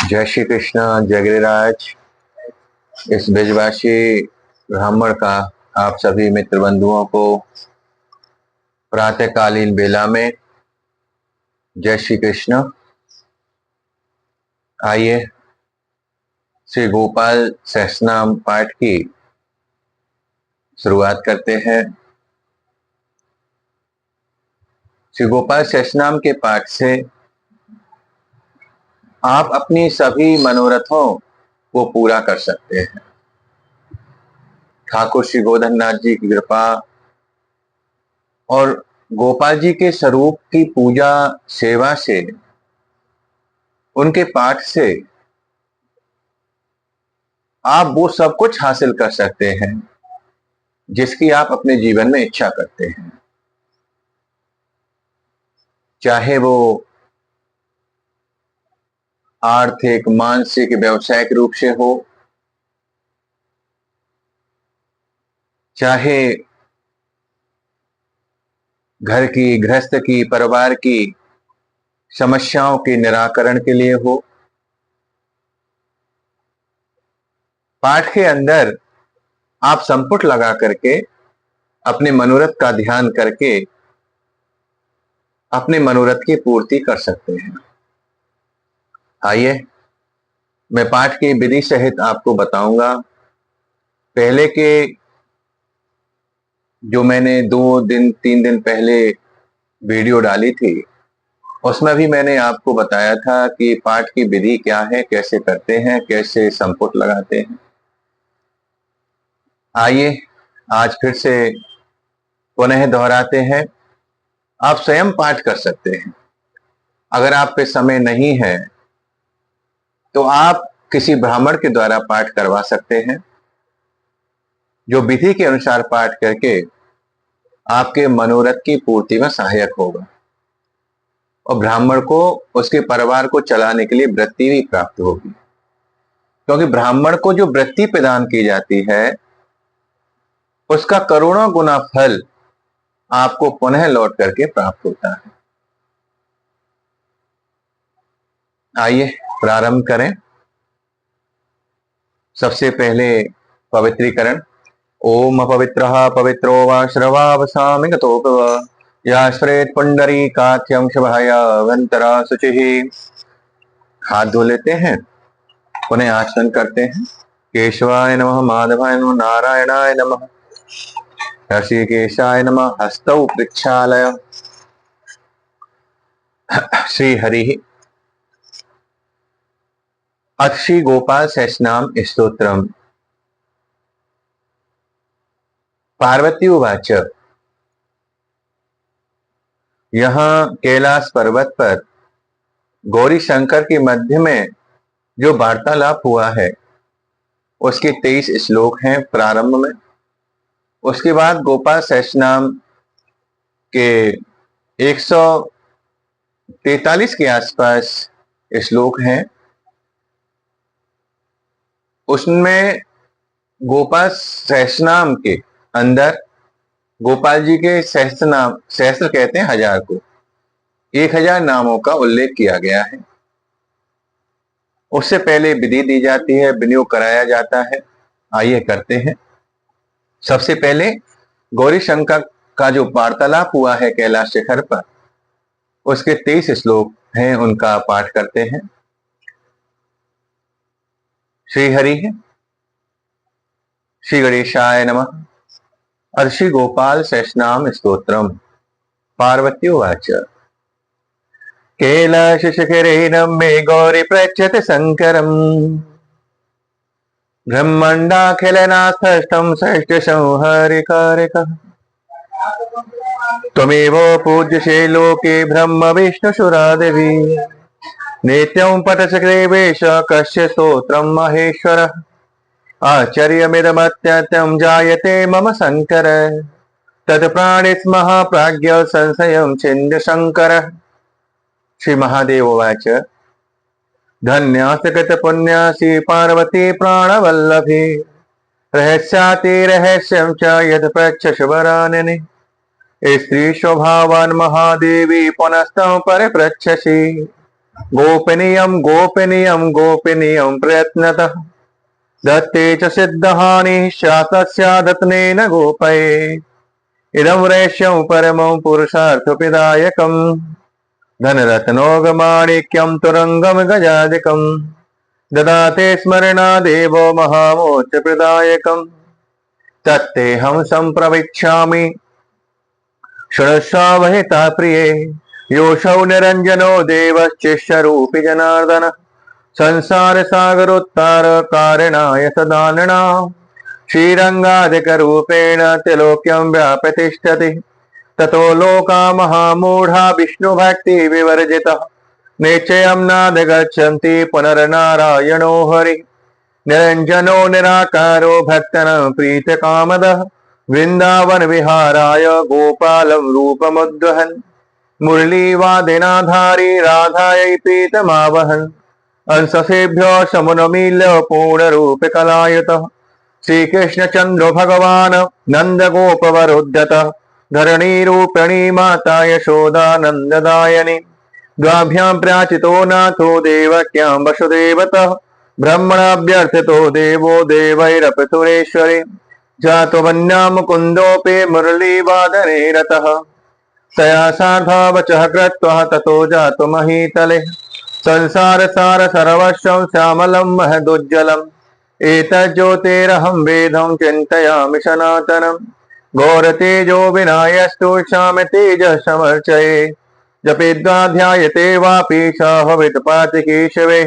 जय श्री कृष्ण। जय गिरिराज। इस ब्रजवासी ब्राह्मण का आप सभी मित्र बंधुओं को प्रातःकालीन बेला में जय श्री कृष्ण। आइए श्री गोपाल सहस्रनाम पाठ की शुरुआत करते हैं। श्री गोपाल सहस्रनाम के पाठ से आप अपनी सभी मनोरथों को पूरा कर सकते हैं। ठाकुर श्री गोधन नाथ जी की कृपा और गोपाल जी के स्वरूप की पूजा सेवा से, उनके पाठ से आप वो सब कुछ हासिल कर सकते हैं जिसकी आप अपने जीवन में इच्छा करते हैं, चाहे वो आर्थिक, मानसिक, व्यवसायिक रूप से हो, चाहे घर की, गृहस्थ की, परिवार की समस्याओं के निराकरण के लिए हो। पाठ के अंदर आप संपुट लगा करके अपने मनोरथ का ध्यान करके अपने मनोरथ की पूर्ति कर सकते हैं। आइए मैं पाठ की विधि सहित आपको बताऊंगा। पहले के जो मैंने 2-3 दिन पहले वीडियो डाली थी, उसमें भी मैंने आपको बताया था कि पाठ की विधि क्या है, कैसे करते हैं, कैसे संपुट लगाते हैं। आइए आज फिर से पुनः दोहराते हैं। आप स्वयं पाठ कर सकते हैं। अगर आप पे समय नहीं है तो आप किसी ब्राह्मण के द्वारा पाठ करवा सकते हैं, जो विधि के अनुसार पाठ करके आपके मनोरथ की पूर्ति में सहायक होगा और ब्राह्मण को उसके परिवार को चलाने के लिए वृत्ति भी प्राप्त होगी, क्योंकि ब्राह्मण को जो वृत्ति प्रदान की जाती है उसका करोड़ों गुना फल आपको पुनः लौट करके प्राप्त होता है। आइए प्रारंभ करें। सबसे पहले पवित्रीकरण। ओम अपवित्रः पवित्रो वा श्रवावसामि गतोऽपि याश्रेत पुंडरीकाख्यं शुभयावन्तरा शुचिः। हाथ धो लेते हैं, पुनः आचमन करते हैं। केशवाय नमः, माधवाय नमः, नारायणाय नमः, ऋषिकेशाय नमः। हस्तौ प्रक्षालय। श्री हरि। अथ श्री गोपाल सहस्रनाम स्तोत्रम। पार्वती उवाच। यहाँ कैलाश पर्वत पर गौरी शंकर के मध्य में जो वार्तालाप हुआ है उसके 23 श्लोक हैं प्रारंभ में। उसके बाद गोपाल सहस्रनाम के 143 के आसपास श्लोक हैं। उसमें गोपाल सहस्रनाम के अंदर गोपाल जी के सहस्रनाम, सहस्र कहते हैं हजार को, 1000 नामों का उल्लेख किया गया है। उससे पहले विधि दी जाती है, विनियोग कराया जाता है। आइए करते हैं। सबसे पहले गौरी शंकर का जो वार्तालाप हुआ है कैलाश शिखर पर, उसके 23 श्लोक हैं, उनका पाठ करते हैं। श्री हरि है। श्री गणेशाय नमः। और श्री गोपाल सहस्रनाम स्तोत्रम। पार्वती उवाच। कैलाश शिखरेण मे गौरी प्रच्यते शंकरम् ब्रह्माण्डाखिलनाथस्थं षष्ठसंहारिकारकः। त्वमेव पूज्यसे लोके ब्रह्म विष्णुसुरादिवी। नित्यं पठसक्रेवेश कस्य स्तोत्रं महेश्वरः। आश्चर्यमिदमत्यन्तं जायते मम शंकर। तत्प्राणिस्मः प्राज्ञ संशयं छिन्द शंकरः। श्री महादेव उवाच। धन्यासकृत पुण्यासी पार्वती प्राणवल्लभी। रहस्याति रहस्यं च यत् पृच्छशुवरानने। स्त्री स्वभावान् महादेवी पुनस्तं परिपृच्छसि। गोपनीयं गोपनीयं गोपनीयं प्रयत्नतः दत्ते च सिद्धहानिः शासस्यादत्नेन गोपये इदं रेष्यं परमं पुरुषार्थप्रदायकम् धनरत्नोगमाणिक्यं तुरंगम गजादिकं ददाते स्मरणादेवो महामोक्षप्रदायकम् तत्तेऽहं सम्प्रविच्छामि षडशावहिता प्रिये योऽसौ निरञ्जनो देवश्चिष्यरूपी जनार्दन संसार सागरोत्तार कारणाय सदानृणाम् श्रीरङ्गादिकरूपेण त्रिलोक्यं व्यापतिष्ठति ततो लोका महामूढा विष्णुभक्ति विवर्जितः निश्चयं नाधिगच्छन्ति पुनर्नारायणो हरि निरञ्जनो निराकारो भक्तानां प्रीतकामदः वृन्दावन विहाराय गोपालं रूपमुद्वहन् मुरलीवादिनाधारी राधायै प्रीतमावहन् अंशसेभ्यो समुन्मील्य पूर्णरूपकलायुतः श्रीकृष्णचन्द्रो भगवान् नन्दगोपवरोद्धतः धरणीरूपिणी माता यशोदानन्ददायिनी द्वाभ्यां प्राचितो नाथो देवक्यां वसुदेवतः ब्रह्मणाभ्यर्थितो देवो देवैरपि सुरेश्वरी जातो वन्या मुकुन्दोऽपि मुरलीवादने रतः तया सार्धवचः कृत्वा ततो जातो महीतले संसार सार सर्वस्वं श्यामलं महदुज्ज्वलम् एतज्ज्योतिरहं वेदं चिन्तयामि सनातनम् घोरतेजो विनायस्तु श्याम तेजः समर्चये जपेद्वा ध्यायते वापि स हविष्पाति केशवे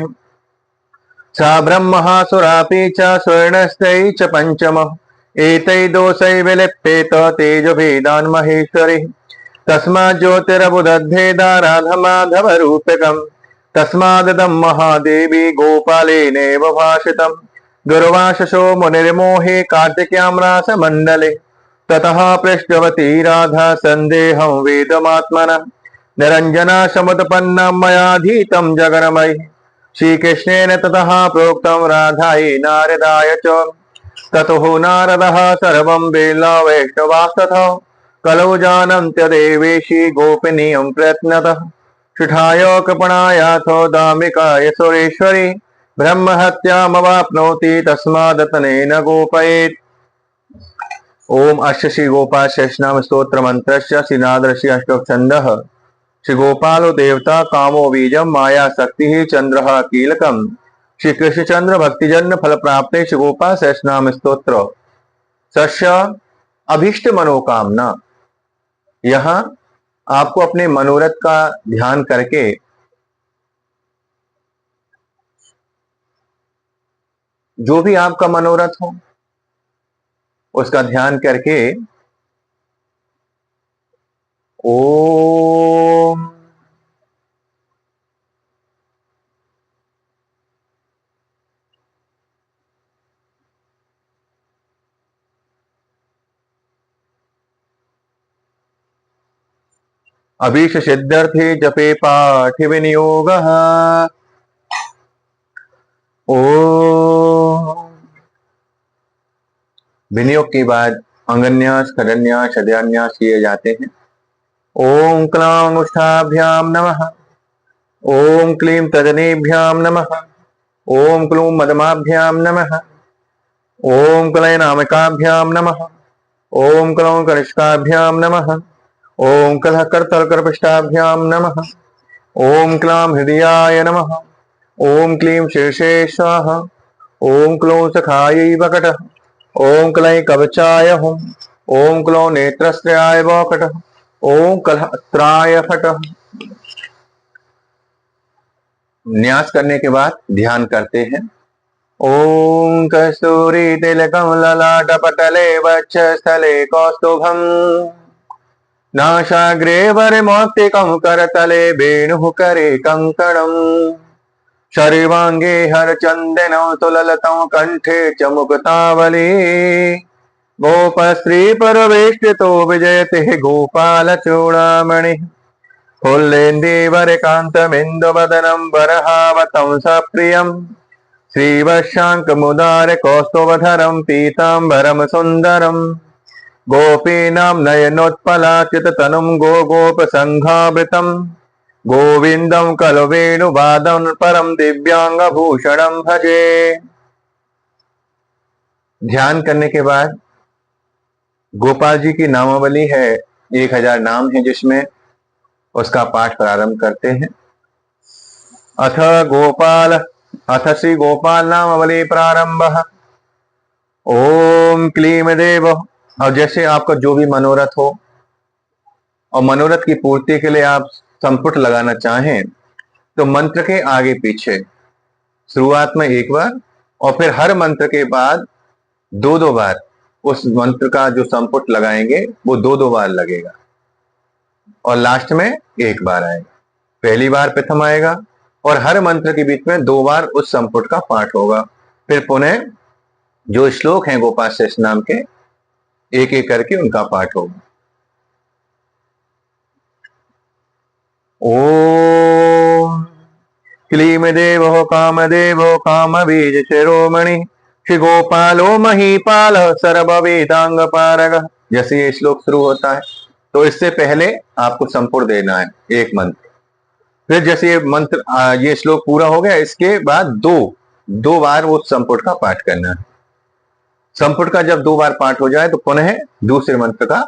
सा ब्रह्महासुरापि च स्वर्णस्थै च पञ्चमः एतै दोषै विलिप्येत तेजोभेदान् महेश्वरी तस्मात् ज्योतिरबुदद्भेदा राधमाधवरूपकम् तस्माददं महादेवी गोपालेनैव भाषितम् दुर्वाससो मुनिर्मोहे कार्तिक्यां रासमण्डले ततः पृष्ठवती राधा सन्देहं वेदमात्मनः निरञ्जना समुत्पन्नं मयाधीतं जगन्मयि श्रीकृष्णेन ततः प्रोक्तं राधायै नारदाय च ततो नारदः सर्वं वेला वैष्णवास्ततः कलौ जानन्त्यदेवेशी गोपनीयं प्रयत्नतः शिठाय कृपणायाथो दामिकाय सुरेश्वरी ब्रह्महत्यामवाप्नोति तस्मादतनेन गोपयेत्। ओम अष्ट श्री गोपाल शेषनाम स्तोत्र मंत्रस्य श्रीनादर्षि अष्टोक छंदः श्री गोपालो देवता कामो बीजम माया शक्ति चंद्र कीलकम श्री कृष्णचंद्र भक्तिजन्य फल प्राप्ते श्री गोपाल शेषनाम स्तोत्र सस्य अभीष्ट मनोकामना। यहाँ आपको अपने मनोरथ का ध्यान करके जो भी आपका मनोरथ हो उसका ध्यान करके ओम अभीष सिद्ध्यर्थे जपे पाठ विनियोगः। ओम विनियोग के बाद अंगन्यास खरन्यास अध्यान्यास किए जाते हैं। ओम क्लां उष्ठाभ्यां नमः। ओम क्लीं तदनेभ्यां नमः। ओम क्लूं मदमाभ्यां नमः। ओम क्लैं नामिकाभ्यां नमः। ओम क्लौं कनिष्काभ्यां नमः। ओम कलह करतलकरपृष्ठाभ्यां नमः। ओम क्लां हृदयाय नमः। ओम क्लीं शीर्षे स्वाहा। ओम क्लौं सखायै वकटः। ओम क्लैं कवचाय हुम्। ओम क्लौं नेत्रस्त्रयाय वकटः। ओम कलहत्राय फटः। न्यास करने के बाद ध्यान करते हैं। ओम कस्तूरी तिलकं ललाटपटले वक्षस्थले कौस्तुभम् नासाग्रे वरमौक्तिकं करतले वेणुः करे कङ्कणम् शर्वाङ्गे हरचन्दनं सुललितं कंठे च मुक्तावली गोपस्त्री परवेष्टितो विजयते गोपालचूडामणिः फुल्लेन्दीवरकान्तमिन्दुवदनं बर्हावतं सप्रियम् श्रीवशाङ्कमुदार कौस्तुभधरं पीताम्बरं सुन्दरम् गोपीनां नयनोत्पलाचिततनुं गोगोपसङ्घावृतम् गोविंदम कल वेणुवादन परम दिव्यांग भूषणम भजे। ध्यान करने के बाद गोपाल जी की नामावली है, 1000 नाम है, जिसमें उसका पाठ प्रारंभ करते हैं। अथ गोपाल, अथ श्री गोपाल नामावली प्रारंभ। ओम क्लीम देव। और जैसे आपका जो भी मनोरथ हो और मनोरथ की पूर्ति के लिए आप संपुट लगाना चाहें तो मंत्र के आगे पीछे शुरुआत में एक बार और फिर हर मंत्र के बाद 2-2 बार उस मंत्र का जो संपुट लगाएंगे वो 2-2 बार लगेगा और लास्ट में एक बार आएगा। पहली बार प्रथम आएगा और हर मंत्र के बीच में 2 बार उस संपुट का पाठ होगा। फिर पुनः जो श्लोक हैं गोपाल शेष नाम के, एक एक करके उनका पाठ होगा। ओम क्लीम देवो कामदेवो काम बीज शिरोमणि श्री गोपालो महीपाल सर्व वेदांग पारग। जैसे ये श्लोक शुरू होता है तो इससे पहले आपको संपूर्ण देना है एक मंत्र। फिर जैसे ये मंत्र ये श्लोक पूरा हो गया, इसके बाद दो बार वो संपुट का पाठ करना है। संपुट का जब 2 बार पाठ हो जाए तो पुनः दूसरे मंत्र का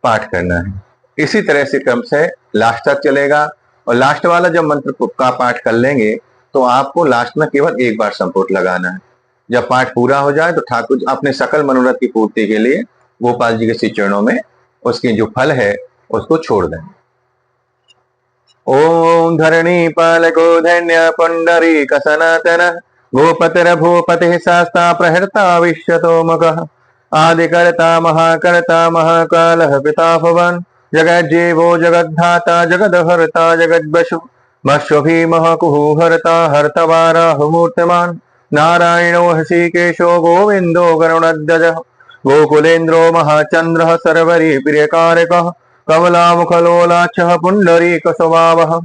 पाठ करना है। इसी तरह से क्रम से लास्ट तक चलेगा और लास्ट वाला जब मंत्र का पाठ कर लेंगे तो आपको लास्ट में केवल एक बार संपुट लगाना है। जब पाठ पूरा हो जाए तो ठाकुर अपने सकल मनोरथ की पूर्ति के लिए गोपाल जी के श्री चरणों में उसके जो फल है उसको छोड़ दें। ओम धरणी पालको धन्य पुंडरीक सनातन गोपतिर भूपति शास्ता प्रहर्ता विश्वतो मुखः आदिकर्ता महाकर्ता महाकाल पिता भवन जगज्जीवो जगद्धाता जगदहर्ता जगद्वशु मत्स्य भीमः कुहर्ता हर्तवाराहुमूर्तिमान् नारायणो हृषिकेशो गोविंदो गरुणध्वज गोकुलेन्द्रो महाचंद्रः सर्वरी प्रियकारकः कमलामुखलोलाक्षः पुण्डरीकस्वभावः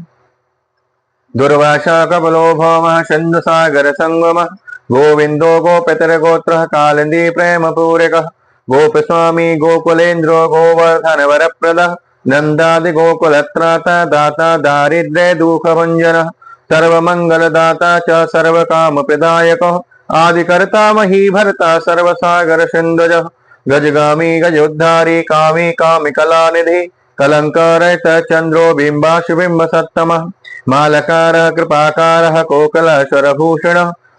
दुर्वासा कपलो भौमः सिन्धुसागर संगमः गोविंदो गोपितरगोत्रः कालिंदी प्रेम पूरकः गोपस्वामी गोकुलेन्द्रो गोवर्धन वरप्रदः नंदादि गोकुलत्राता दाता दारिद्र्य दुःखभञ्जनः सर्वमंगलदाता च सर्वकामप्रदायकः आदिकर्ता महीभर्ता सर्वसागर सिन्धुजः गजगामी गजोद्धारी कामी कामिकलानिधि कलंकरहित चंद्रो बिंबाशुबिंब सत्तमः मालकार कृपाकार कोकलेश्वरभूषण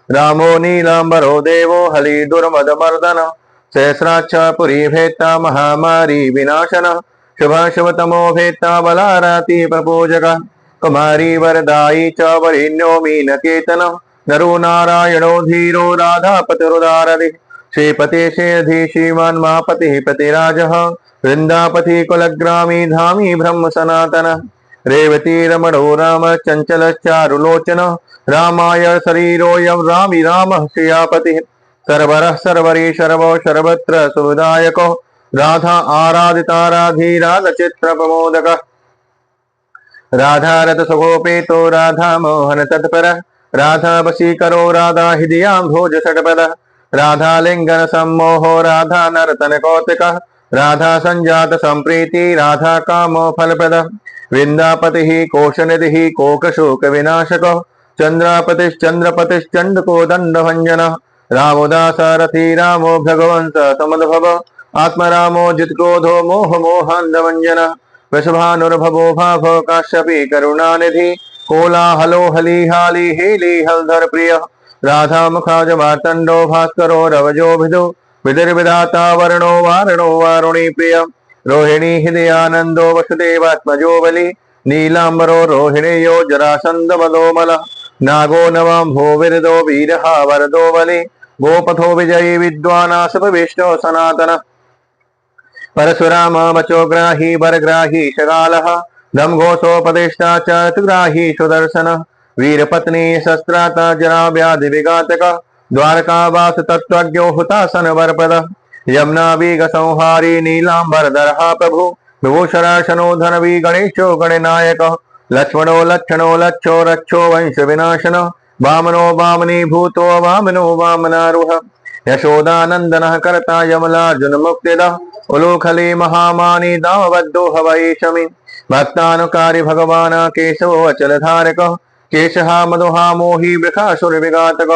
रामो नीलांबरो देवो हलि दुर्मदमर्दन सहस्राक्ष पुरी भेत्ता महामारी विनाशन शुभाशुभतमो भेत्ता बलाराति प्रपूजक कुमारी वरदायी च वरिण्यो मीनकेतन नरो नारायणो धीरो राधापतिरुदारधि श्रीपति शेधि श्रीमान महापति पतिराजः वृंदापति कुलग्रामी धामी ब्रह्म सनातन रेवती रमणो राम चंचल चारुलोचन रामाय शरीरोऽयं रामी रामः श्रियापतिः सर्वरः सर्वरी सर्वो सर्वत्र सुविदायको राधा आराधिता राधी राधचित्र प्रमोदक राधा रथ सुगोपेतो राधा मोहन तत्पर राधा वशीकरो राधा हृदयां भोज षट्पद राधा लिंगन सम्मोहो राधा नर्तन कौतिक राधा संजात संप्रीति राधा कामो फलप्रद वृंदापति कोशनिधि कोकशोक विनाशक चंद्रपतिश्चंडको दंडभंजन रामोदास रथी रामो भगवंत समद्भव आत्मरामो जितक्रोधो मोह मोहांधभंजन वृषभानुर्भवो भाभो काश्यपी करुणानिधि कोलाहलो हलिहाली हेली हलधर प्रिय राधा मुखाज मार्तंडो भास्करो रवजो भिदो विधिर्विधाता वर्णो वारणो वारुणी प्रिय रोहिणी हृदयानंदो वसुदेवात्मजो बलि नीलांबरो रोहिणीयो जरासंद मदोमल नागो नवं भो विरदो वीरहा वरदो बलि गोपथो विजयी विद्वानासप विष्णु सनातन परशुराम बचोग्राही वरग्राही शगालः दमघोषोपदेष्टा चतुग्राही सुदर्शन वीरपत्नी शस्त्राता जरा व्याधि विघातक द्वारकावास तत्त्वज्ञो हुतासन वरप्रद यमुना वीग संहारी नीलांबर दरहा प्रभु विभूषणाशनो धनवी गणेशो गणनायक लक्ष्मणो लक्षणो लक्षो रक्षो वंश विनाशन वामनो वामनी भूतो वामनो वामनारुह यशोदानंदन कर्ता यमलार्जुन मुक्तिद उलूखली महामानी दामवद्धो हवै शमि भक्तानुकारी भगवान केशवो अचल धारक केशहा मधुहा मोही वृखासुर विघातक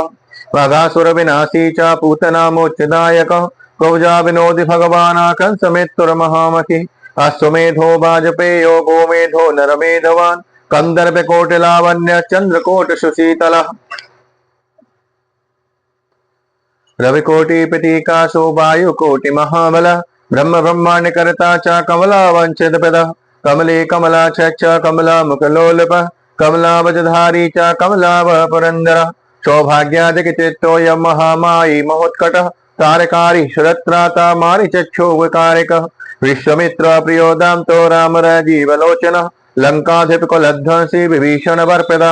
वाघासुर विनाशी च पूतना मोक्षदायक कौजा विनोदि भगवान कंस मित्रुर महामखि अश्वमेधो वाजपेयो गोमेधो नरमेधवान कंदर्प कोटि लावण्य चंद्रकोट सुशीतल रविकोटि पिटीकाशो वायुकोटि महाबल ब्रह्म ब्रह्मांड कर्ता च कमला वंचित पद कमले कमला च कमला मुखलोलप कमला वजधारी च कमला व पुरंदर सौभाग्यादिक चित्तोऽयं महामायी महोत्कट तारकारी शरत्राता मारिचक्षुविकारक विश्वमित्र प्रियो दान्तो राम राजीवलोचन लंकाधिपकुलध्वंसी विभीषण वर्पित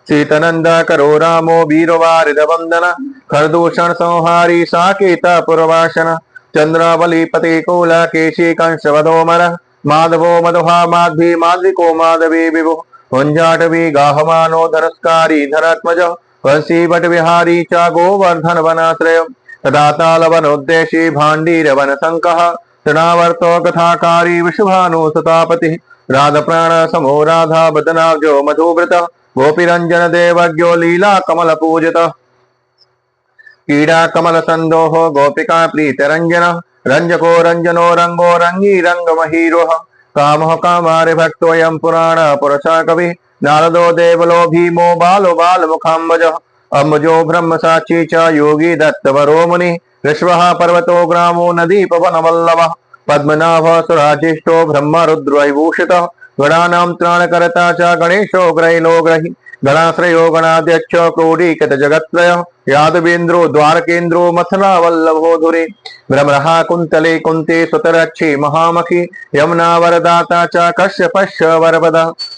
सीतनंद करो रामो वीरवारिद वंदन खरदूषण संहारी साकेत पुरवासन चंद्रावली पतिकूल केशी कंसवदोमर माधवो मधुहा माध्वी माद्रिको माधवी विभु हुंजाटवी गाहमानो धनुष्कारी धरात्मज वंशी भट विहारी च गोवर्धन वनाश्रय तदातालवनोद्देशी भाण्डीर वन संकः तृणावर्तो कथाकारी विशुभानु सतापति राधप्राण समो राधा बदनाब्जो मधुव्रत गोपीरंजन देवज्ञो लीला कमल पूजित क्रीड़ा कमल संदोह गोपिका प्रीत रंजन रंजको रंजनो रंगो रंगी रंग महीरोह कामः कामारि भक्तोऽयं पुराण पुरुषः कवि नारदो देवलो भीमो बालो बाल मुखाम्बज अम्बजो ब्रह्म साक्षी च योगी दत्तवरो मुनि ऋष्वः पर्वतो ग्रामो नदी पवन वल्लभः पद्मनाभ सुराजिष्ठो ब्रह्म रुद्र विभूषितः गणानां त्राणकर्ता च गणेशो ग्रहिलो ग्रहि गणाश्रयो गणाध्यक्ष क्रोडीकृत जगत्त्रय यादवेन्द्रो द्वारकेन्द्रो मथुरा वल्लभो धुरे भ्रमरहा कुंतले कुंते सुतरक्षी महामखी यमुना वरदाता च कश्यपश्य वरपद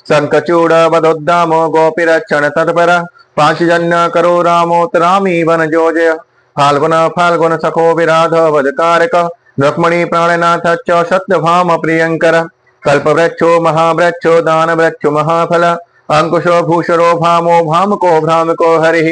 शंखचूड़ वदोद्दामो गोपीरक्षण तत्पर पांचजन्य करो रामोत्तरामी वन जोजय फाल्गुन फाल्गुन सखो विराध वदकारक रुक्मणी प्राणनाथ च सत्यभाम प्रियंकर कल्पवृक्षो महावृक्षो दान वृक्षो महाफल अंकुशो भूषरो भामो भामको भ्रामको हरिः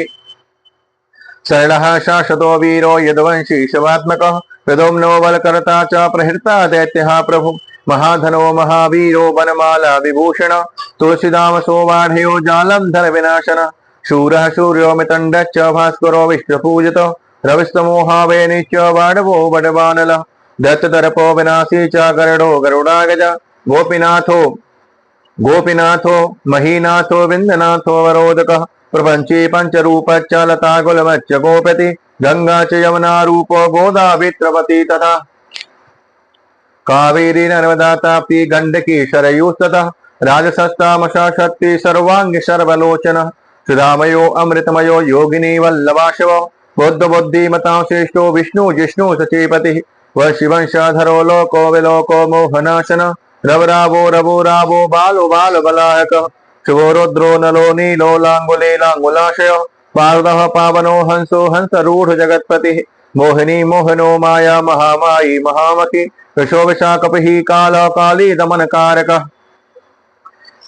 शरणः शाश्वतो वीरो यदुवंशी शिवात्मकः प्रद्युम्नो बलकर्ता च प्रहृता दैत्यः प्रभु महाधनो महावीरो वनमाला विभूषण तुलसीदामसो वाढयो जालंधर विनाशन शूरः सूर्यो मितण्डश्च भास्करो विश्वपूजितो रविस्तमोहावेनिश्च वाडवो वडवानल दत्तदर्पो विनाशी च गरुडो गरुडागज गोपीनाथो गोपीनाथो महीनाथो विंदनाथो वरोदकः प्रपंची पंचरूपच्च लता गुलमच्च गोपति गंगा च यमुना रूपो गोदावित्रवती तथा कावेरी नर्मदा ताप्ती गंडकी शरयूस्ततः राजसस्तामशा शक्ति सर्वांगी सर्वलोचन सुधामयो अमृतमयो योगिनी वल्लभाशव बुद्ध बुद्धिमतां श्रेष्ठो विष्णु जिष्णु सचीपति वंशीवंशाधरो लोको विलोको मोहनाशन रवरावो रवो रावो बालो बाल बलाहक शुभो रुद्रो नलो नीलो लांगुलेलांगुलाशय पार्दः पावनो हंसो हंस रूढ़ जगत्पति मोहिनी मोहनो माया महामायी महामति विशो विशाखपि काल काली दमन कारक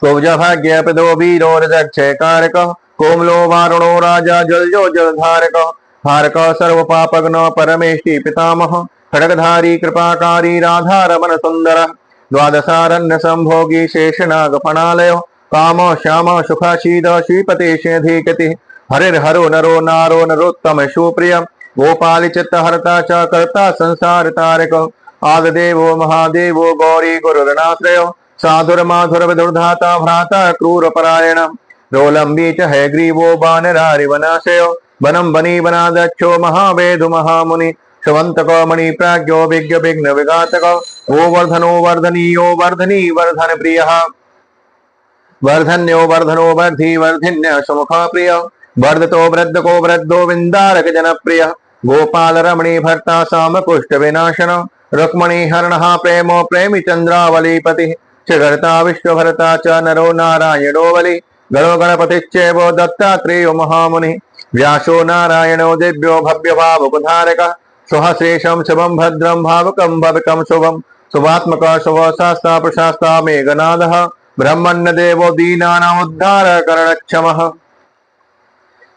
कुब्ज भाग्य पदो वीरो रजक्षय कारक कोमलो वारुणो राजा जलजो जलधारक हारक सर्व पापग्न परमेष्टि पितामह खड्गधारी कृपाकारी राधा रमन सुंदर द्वादशारण्य संभोगी शेषनाग फणालयो काम श्याम सुखाशीद श्रीपति शेधीकति हरिर्हरो नरो नारो नरोत्तम सुप्रिय गोपाल चित्त हरता च कर्ता संसार तारक आदिदेवो महादेवो गौरी गुरुरनाश्रयो साधुर माधुर विदुर्धाता भ्राता क्रूर परायण रोलंबी च है ग्रीवो बानरारि वनाशयो वनम बनी वनादक्षो महावेदु महामुनि शवंतको मणि प्राज्ञो विज्ञ विघ्न विघातक गोवर्धनो वर्धनीयो वर्धनी वर्धन प्रिय वर्धन्यो वर्धनो वर्धी वर्धिन्य सुमुख प्रिय वर्धतो वृद्धको वृद्धो विंदारक जन प्रिय गोपाल रमणी भर्ता साम कुष्ठ विनाशन रुक्मणी हरणः प्रेमो प्रेमी चंद्रावलीपति शिखरता विश्वभरता च नरो नारायणो बलि गणो गणपतिश्चैव दत्तात्रेयो महामुनि व्यासो नारायणो दिव्यो भव्य भावुकधारक सुहश्रेषम शुभम भद्रम भावकम भविकम शुभम शुभात्मक शुभ शास्ता प्रशास्ता मेघनादः ब्रह्मण्य देवो दीनानामुद्धार करणक्षमः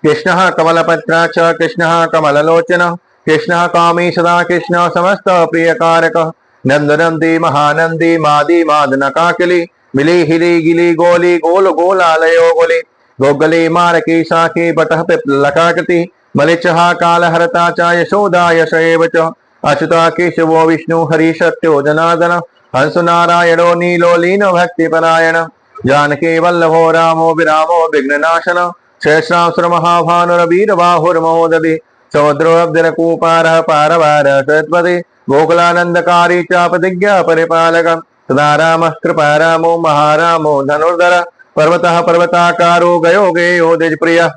कृष्णः कमलपत्र च कृष्णः कमललोचनः कृष्णः कामी सदा कृष्ण समस्त प्रियकारकः नंदनंदी महानंदी मादी मादनकाकिली मिली हिली गिली गोली गोल गोलालयो गोली गोगली मारकी साखी बटह लकाकृति मलिचहा काल हरता च यशोदा यशएव च अच्युता केशवो विष्णु हरि सत्यो जनार्दन हंस नारायणो नीलो लीनो भक्ति परायण जानकी वल्लभो रामो विरामो विघ्ननाशन शेषासुर महाभानुरवीर बाहुर्महोदधि समुद्रोऽब्धिर कूपारः पारवार सत्पति गोकुलानंदकारी च प्रतिज्ञा परिपालक सदा रामः कृपा रामो महारामो धनुर्धर पर्वतः पर्वताकारो गयो गेयो द्विजप्रियः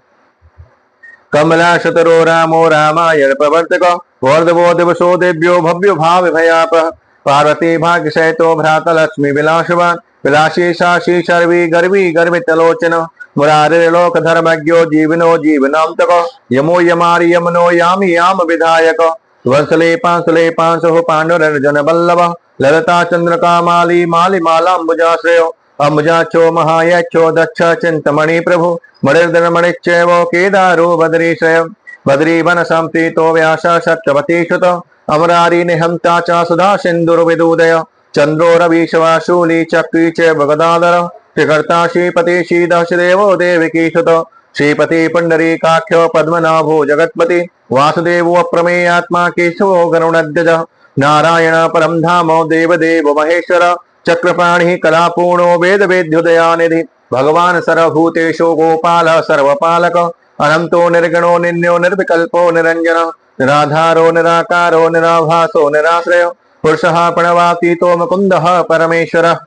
कमलाशतरो रामो रामायण प्रवर्तक वर्धवो दिवसो देव्यो भव्यो भाव भयापः पार्वती भाग्यशयतो भ्राता लक्ष्मी विलासवान विलासी शाशी शर्वी गर्वी गर्वितलोचन मुरारिलोक धर्मज्ञो जीवनो जीवनांतक यमो यमारि यमनो यामि याम विधायक वंसले पांसुः पांडुरंजन वल्लभ ललता चंद्रका माली माली मालाम्बुजाश्रयो अम्बुजाक्षो महायक्षो दक्ष चिंतमणि प्रभु मणिर्दनमणिश्चैव केदारो बद्रीश्रय बद्रीवन संप्रीतो व्यास सत्यवती श्रुत अमरारी निहंता च सुधा सिंधुर्विदुदय चंद्रो रविशवा शूली चक्री च गदाधर श्रीकर्ता श्रीपति श्रीदशदेवो देवकी सुत श्रीपति पुंडरीकाख्यो पद्मनाभो जगत्पति वासुदेवो अप्रमेयात्मा केशवो गरुणध्वज नारायण परम धामो देवदेव महेश्वर चक्रपाणि कलापूर्णो वेद वेद्युदयानिधि भगवान सर्वभूतेषु गोपाल सर्वपालक अनंतो निर्गुणो निन्यो निर्विकल्पो निरंजन निराधारो निराकारो निराभासो निराश्रय पुरुषः प्रणवातीतो मुकुन्दः परमेश्वरः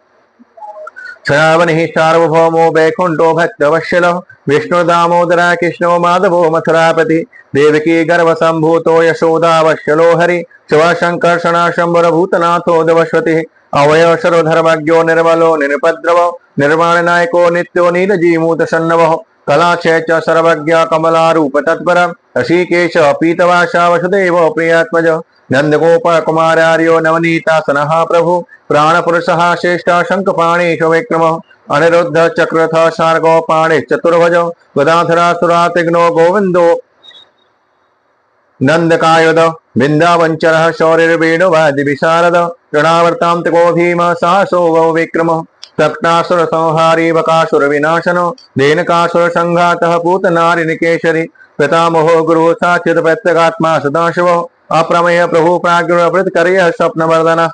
श्रावणिः सार्वभौमो वैकुंठो भक्तवत्सलः विष्णुदामोदरा कृष्णो माधवो मथुरापति देवकी गर्भसंभूतो यशोदावत्सलो हरि शिवशंकर्षणा शंभुरभूतनाथो देवस्वती अवय सर्वधर्मज्ञो निर्मलो निरुपद्रवो निर्वाण नायको नित्यो नीलजीमूत सन्नवो कलाक्षय च सर्वज्ञ कमलारूप तत्पर ऋषिकेश पीतवासा वसुदेव प्रियात्मज नंदगोप कुमार्यो नवनीतासनः प्रभु प्राणपुरुषः श्रेष्ठ शंखपाणीश विक्रम अनिरुद्ध चक्रथ शार्गो पाणि चतुर्भज गदाधरा सुरातिघ्नो गोविंदो नंदकायुध बिंदावंचर शौर्यवेणुवादि विशारद ऋणावर्तांतको भीम साहसो वौ विक्रम तक्तासुर संहारी बकासुर विनाशनो देनकासुर संघातः पूतनारि निकेशरी पितामहो गुरु साचित प्रत्यगात्मा सदाशिवो अप्रमेय प्रभु प्राज्ञ स्वप्नवर्धन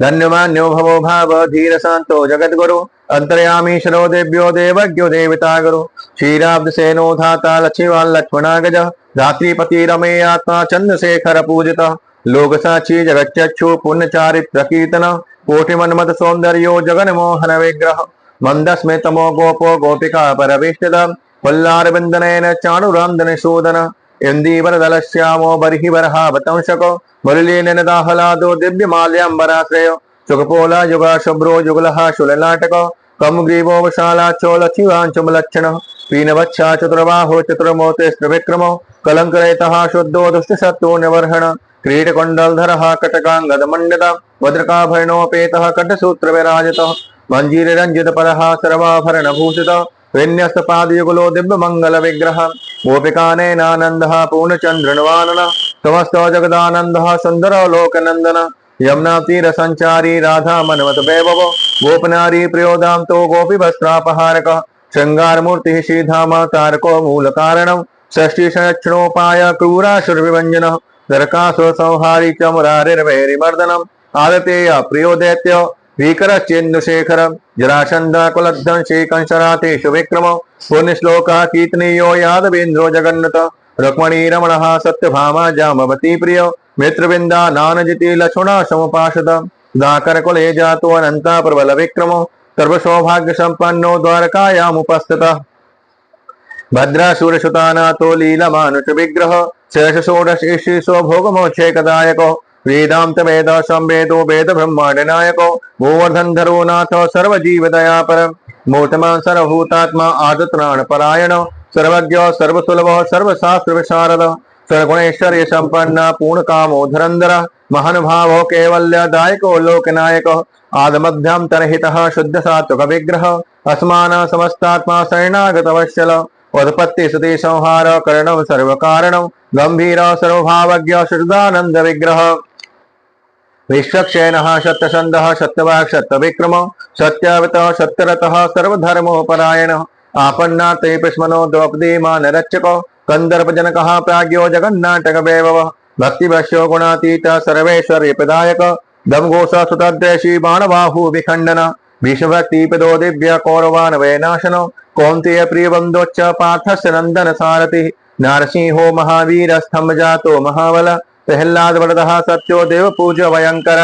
धन्यमान्यो भवो भाव धीर शांतो जगद्गुरु अंतर्यामीश्वरो देव्यो देवज्ञो देवता गुरु क्षीराब्द सेनो धाता लक्ष्मीवान लक्ष्मणागज धात्रीपति रमे आत्मा चंद्रशेखर पूजित लोक साक्षी जगच्चक्षु पुण्य चारित्र कीर्तन कोटि मन्मथ सौंदर्यो जगन मोहन विग्रह मंदस्मितमो गोपो गोपिका परविष्टित वल्लारविंदनेन चाणुरांदन शोधन इंदीवरदलश्यामो बर्हि बरहावतंशको मुरलीनदाहलादो दिव्यमाल्याम्बराश्रयो सुखपोला युगा शुभ्रो युगलः शूललाटको कमग्रीवो विशालाचो लक्ष्मीवांचुमलक्षण पीनवच्छा चतुर्बाहो चतुर्मूर्ते विक्रमो कलंकरहितः शुद्धो दुष्टशत्रो निवर्हण क्रीडकुंडलधरः कटकांगदमंडित भद्रकाभरणोपेतः कटसूत्र विराजितः मंजीररंजितपरः सर्वाभरणभूषितः विन्यस्तपादयुगलो दिव्यमंगल विग्रह गोपिकानैनानन्दः पूर्णचन्द्रनवानन समस्त जगदानन्दः सुन्दरो लोकनन्दन यमुना तीर संचारी राधा मनमत वैभव गोपनारी प्रियोदां तो गोपी वस्त्रापहारक श्रृंगार मूर्ति श्रीधाम तारको मूल कारणम षष्ठी संरक्षणोपाय क्रूरासुर विभंजन दरकासुर संहारी च मुरारिर्वैरिमर्दनम आदतेय प्रियो दैत्य भीकरश्चेन्दुशेखर जरासंध कुलध्वंसी कंसरातेषु विक्रम पुण्यश्लोकः कीर्तनीयो यादवेन्द्रो जगन्नत रुक्मणी रमणः सत्यभामा जामवती प्रिय मित्रविंदा नानजिति लक्ष्मणा समुपासद दाकर कुले जातो अनंता प्रबल विक्रमो सर्वसौभाग्य संपन्नो द्वारकायामुपस्थितः भद्रासुरसुतानाथो लीलमानुष विग्रह शेष षोडश ईश्वो भोगमोक्षेकदायको वेदांत वेद संवेदो वेद ब्रह्मांड नायको गोवर्धन धरो नाथ सर्वजीव दयापर मूर्तमान सर्वभूतात्मा आदत्राण परायण सर्वज्ञ सर्वसुलभ सर्वशास्त्र विशारद सर्वगुणैश्वर्य संपन्न पूर्ण कामो धरंधर महानुभावो कैवल्य दायको लोकनायक आदमध्यम तरहितः शुद्ध सात्विक विग्रह अस्मान समस्तात्मा शरणागत वत्सल उत्पत्ति सती संहार करणम सर्व कारणम गंभीर सर्वभावज्ञ शुद्धानंद विग्रह विश्वक्षेणः सत्यसन्धः सत्यवाक् सत्यविक्रम सत्यावतः सत्यरतः सर्वधर्मोपरायणः आपन्नाते प्रश्मनो द्रौपदी मानरक्षको कंदर्पजनकः प्राज्ञो जगन्नाटक वैभवः भक्तिवश्यो गुणातीत सर्वेश्वर्य प्रदायक दमघोष सुतद्देशी बाणबाहु विखंडन भीष्मभक्ति पदो दिव्य कौरवान वैनाशन कौन्तेय प्रिय बंदोच्च पार्थस्य नंदन सारथि नारसिंहो महावीर स्तंभ जातो महाबल प्रहलाद वरदः सत्यो देव पूज्य भयंकर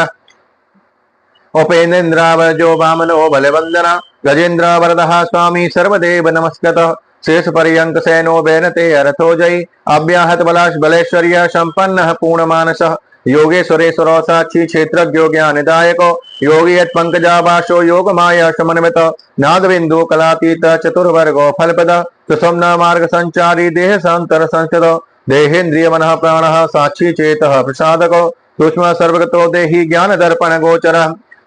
उपेन्द्रावजो वामनो बलवंदना गजेन्द्र वरदः स्वामी सर्वदेव नमस्कृत शेष पर्यंक सैनो बेनते अरथो जयी अव्याहत बलाश बलेश्वर्य संपन्न पूर्णमानस योगेश्वरेश्वर साक्षी क्षेत्रज्ञो ज्ञानदायको योगी यत् पंकजाभाषो योग माया समन्वित नाद बिंदु कलातीत चतुर्वर्गो फलपद सुषुम्ना मार्ग संचारी देह संतर संस्थित देहेन्द्रिय मनः प्राणः साक्षी चेतः प्रसादको सूक्ष्म सर्वगतो देहि ज्ञान दर्पण गोचर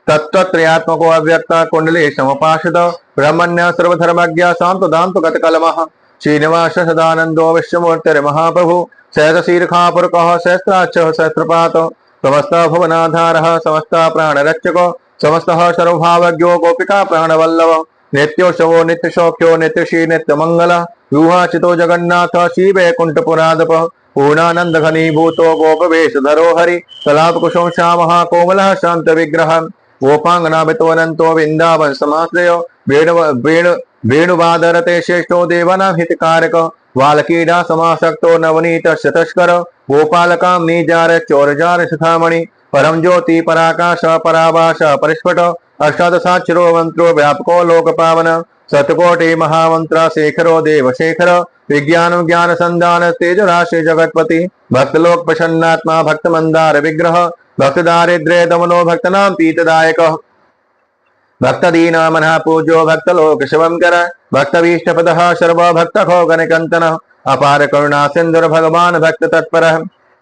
तत्त्रयात्मको अव्यक्त कुंडली समपाशित ब्रह्मण्य सर्वधर्मज्ञ शांत दांत गतकलमः श्रीनिवास सदानंदो विश्वमूर्तिर्महाप्रभु सहस्रशीर्षापुरकः सहस्राक्षः सहस्रपात समस्त भुवनाधारः समस्त प्राणरक्षको समस्तः सर्वभावज्ञो गोपिका प्राणवल्लभ नित्योत्सवो नित्यशौख्यो नित्यश्री नित्यमंगल व्यूहाचितो जगन्नाथ श्री वैकुंठपुरादप पूर्णानंद घनीभूतो गोपवेशधरो हरि कलापकुशं श्यामः कोमलः शांत विग्रह गोपांगनाभितो वृंदावन समाश्रयो वेणुवादरते श्रेष्ठो देवानां हितकारक वालकीडा समासक्तो नवनीत शतस्कर गोपालकाम निजार चौरजार शिखामणि परम ज्योति पराकाश पराभाष परिस्फुट अष्टादशाक्षरो मंत्रो व्यापको लोक पावन सतकोटि महामंत्र शेखरो देव शेखर विज्ञान ज्ञान संदान तेज राशि जगतपति भक्तलोक प्रसन्नात्मा भक्त मंदार विग्रह भक्त दारिद्र्य दमनो भक्तनाम पीतदायक भक्त दीना मनः पूजो भक्त लोक शिवम कर भक्त भीष्टपद सर्व भक्त खो गणकंतन अपार करुणा सिंधुर भगवान भक्त तत्पर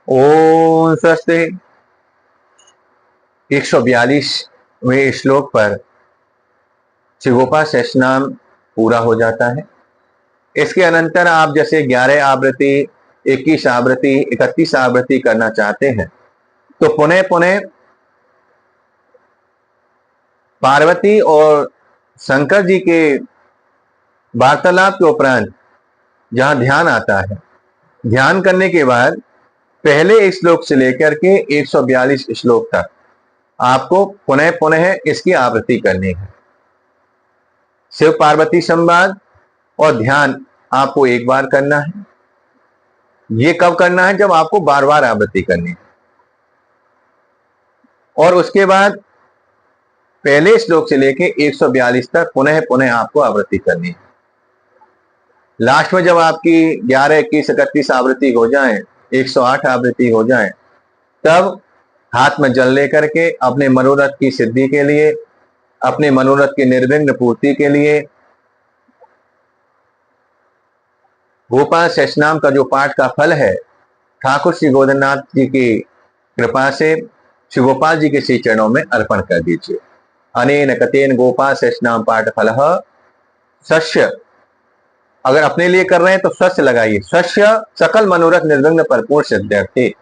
ओम स्वस्ति। 142वें श्लोक पर श्री गोपाल सहस्रनाम पूरा हो जाता है। इसके अनंतर आप जैसे 11 आवृत्ति 21 आवृत्ति 31 आवृत्ति करना चाहते हैं तो पुनः पुनः पार्वती और शंकर जी के वार्तालाप के उपरांत जहां ध्यान आता है, ध्यान करने के बाद पहले एक श्लोक से लेकर के 142 श्लोक तक आपको पुनः पुनः इसकी आवृत्ति करनी है। शिव पार्वती संवाद और ध्यान आपको एक बार करना है। ये कब करना है? जब आपको बार बार आवृत्ति करनी है। और उसके बाद पहले श्लोक से लेके 142 तक पुनः पुनः आपको आवृत्ति करनी है। लास्ट में जब आपकी 11, 21, 31 आवृत्ति हो जाए, 108 आवृत्ति हो जाए, तब हाथ में जल लेकर के अपने मनोरथ की सिद्धि के लिए, अपने मनोरथ की निर्विघ्न पूर्ति के लिए गोपाल सहस्रनाम का जो पाठ का फल है, ठाकुर श्री गोविंदनाथ जी की कृपा से श्री गोपाल जी के श्री चरणों में अर्पण कर दीजिए। अनेन कतेन गोपाल सहस्रनाम पाठ फल सस्य, अगर अपने लिए कर रहे हैं तो सस्य लगाइए, सस्य सकल मनोरथ निर्विघ्न भरपूर सिद्ध्यर्थे।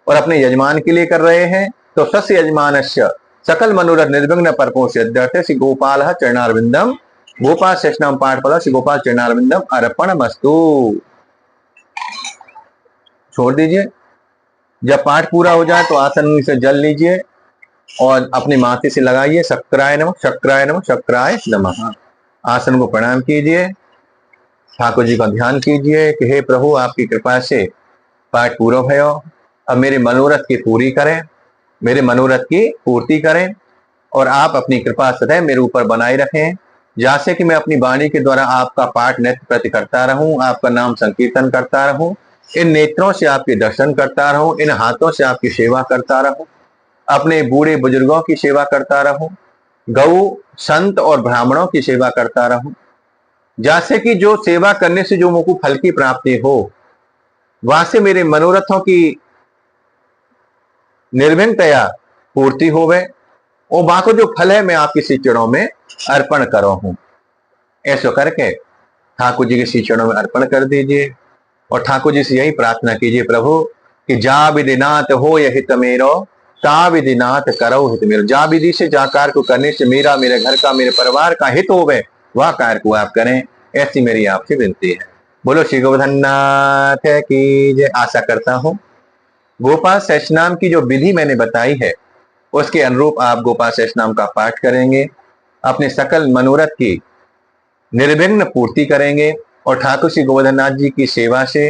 और अपने यजमान के लिए कर रहे हैं तो सस्य यजमानस्य सकल मनोरथ निर्विघ्न भरपूर सिद्ध्यर्थे। श्री गोपाल चरणारविंदम गोपाल सहस्रनाम पाठ फल श्री गोपाल चरणारविंदम अर्पणमस्तु। छोड़ दीजिए। जब पाठ पूरा हो जाए तो आसन से जल लीजिए और अपने माथे से लगाइए। शक्राय नमः शक्राय नमः शक्राय नमः। आसन को प्रणाम कीजिए, ठाकुर जी का ध्यान कीजिए कि हे प्रभु, आपकी कृपा से पाठ पूरा भयो, अब मेरे मनोरथ की पूरी करें, मेरे मनोरथ की पूर्ति करें और आप अपनी कृपा सदैव मेरे ऊपर बनाए रखें, जैसे कि मैं अपनी वाणी के द्वारा आपका पाठ नित्य प्रति करता रहूं, आपका नाम संकीर्तन करता रहूं, इन नेत्रों से आपके दर्शन करता रहूं, इन हाथों से आपकी सेवा करता रहूं, अपने बूढ़े बुजुर्गों की सेवा करता रहूं, गौ संत और ब्राह्मणों की सेवा करता रहूं, जैसे कि जो सेवा करने से जो मुझको फल की प्राप्ति हो, वहां से मेरे मनोरथों की निर्विघ्नतया पूर्ति होवे और वहां को जो फल है मैं आपके श्री चरणों में अर्पण करो हूं। ऐसा करके ठाकुर जी के श्री चरणों में अर्पण कर दीजिए और ठाकुर जी से यही प्रार्थना कीजिए, प्रभु कि जा विधिनाथ हो यह हित मेरो, ता विधि नाथ करो हित मेरा, जा विधि से जा कार्य को करने से मेरा, मेरे घर का, मेरे परिवार का हित होवे, वह कार्य को आप करें, ऐसी मेरी आपसे विनती है। बोलो श्री गोवर्धन नाथ की जय। आशा करता हूं गोपाल सहस्रनाम की जो विधि मैंने बताई है उसके अनुरूप आप गोपाल सहस्रनाम का पाठ करेंगे, अपने सकल मनोरथ की निर्विघ्न पूर्ति करेंगे और ठाकुर श्री गोवर्धन नाथ जी की सेवा से,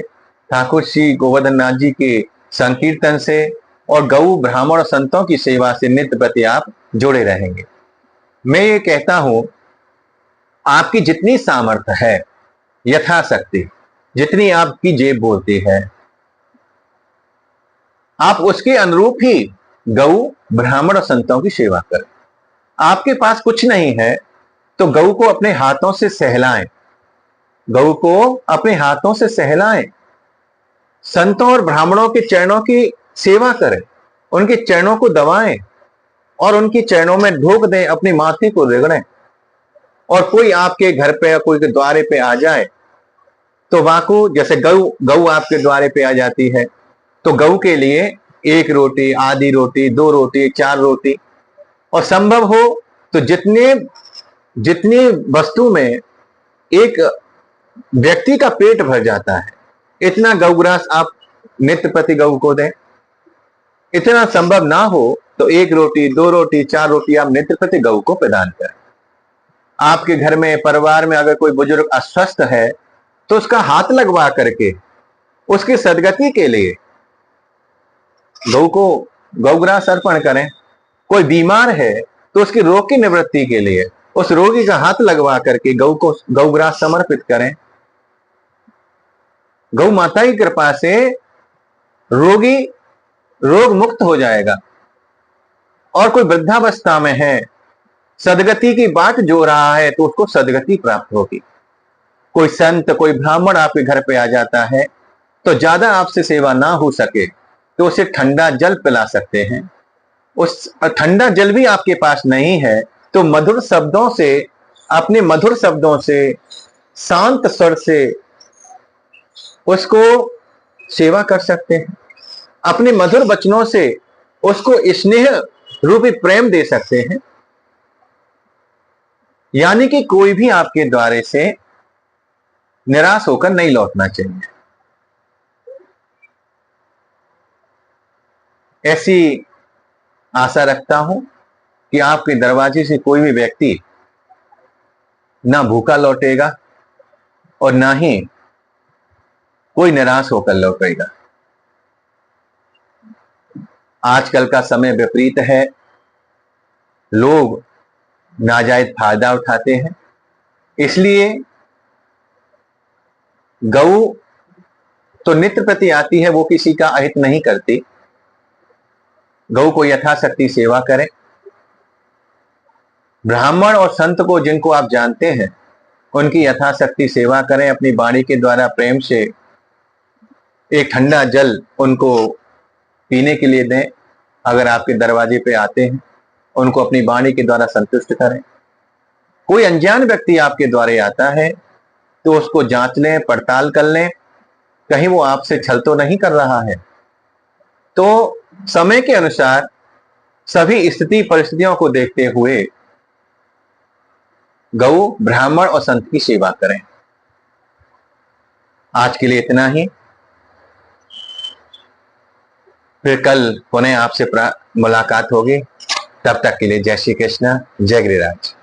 ठाकुर श्री गोवर्धन नाथ जी के संकीर्तन से और गौ ब्राह्मण और संतों की सेवा से नित्य प्रति आप जुड़े रहेंगे। मैं ये कहता हूं आपकी जितनी सामर्थ्य है, यथाशक्ति जितनी आपकी जेब बोलती है, आप उसके अनुरूप ही गौ ब्राह्मण और संतों की सेवा करें। आपके पास कुछ नहीं है तो गौ को अपने हाथों से सहलाएं, गौ को अपने हाथों से सहलाएं, संतों और ब्राह्मणों के चरणों की सेवा करें, उनके चरणों को दबाएं और उनके चरणों में ढोक दें, अपनी माथे को रगड़ें। और कोई आपके घर पे या कोई के द्वारे पे आ जाए तो वाकू, जैसे गौ आपके द्वारे पे आ जाती है तो गौ के लिए एक रोटी, आधी रोटी, 2 रोटी, 4 रोटी, और संभव हो तो जितनी वस्तु में एक व्यक्ति का पेट भर जाता है इतना गौग्रास आप नित्य प्रति गौ को दें। इतना संभव ना हो तो 1 रोटी, 2 रोटी, 4 रोटी आप नित्य प्रति गौ को प्रदान करें। आपके घर में, परिवार में अगर कोई बुजुर्ग अस्वस्थ है तो उसका हाथ लगवा करके उसकी सदगति के लिए गौ को गौग्रास अर्पण करें। कोई बीमार है तो उसकी रोग की निवृत्ति के लिए उस रोगी का हाथ लगवा करके गौ को गौग्रास समर्पित करें। गौ माता की कृपा से रोगी रोग मुक्त हो जाएगा। और कोई वृद्धावस्था में है, सदगति की बाट जो रहा है तो उसको सदगति प्राप्त होगी। कोई संत, कोई ब्राह्मण आपके घर पे आ जाता है तो ज्यादा आपसे सेवा ना हो सके तो उसे ठंडा जल पिला सकते हैं। उस ठंडा जल भी आपके पास नहीं है तो मधुर शब्दों से, अपने मधुर शब्दों से, शांत स्वर से उसको सेवा कर सकते हैं। अपने मधुर वचनों से उसको स्नेह रूपी प्रेम दे सकते हैं। यानी कि कोई भी आपके द्वारे से निराश होकर नहीं लौटना चाहिए। ऐसी आशा रखता हूं कि आपके दरवाजे से कोई भी व्यक्ति ना भूखा लौटेगा और ना ही कोई निराश होकर लौटेगा। आजकल का समय विपरीत है, लोग नाजायज फायदा उठाते हैं, इसलिए गौ तो नित्य प्रति आती है, वो किसी का अहित नहीं करती। गौ को यथाशक्ति सेवा करें। ब्राह्मण और संत को जिनको आप जानते हैं उनकी यथाशक्ति सेवा करें। अपनी वाणी के द्वारा प्रेम से एक ठंडा जल उनको पीने के लिए दें। अगर आपके दरवाजे पे आते हैं उनको अपनी वाणी के द्वारा संतुष्ट करें। कोई अनजान व्यक्ति आपके द्वारे आता है तो उसको जांच लें, पड़ताल कर लें, कहीं वो आपसे छल तो नहीं कर रहा है। तो समय के अनुसार सभी स्थिति परिस्थितियों को देखते हुए गौ, ब्राह्मण और संत की सेवा करें। आज के लिए इतना ही। फिर कल पुनः आपसे मुलाकात होगी। तब तक के लिए जय श्री कृष्ण, जय गिरिराज।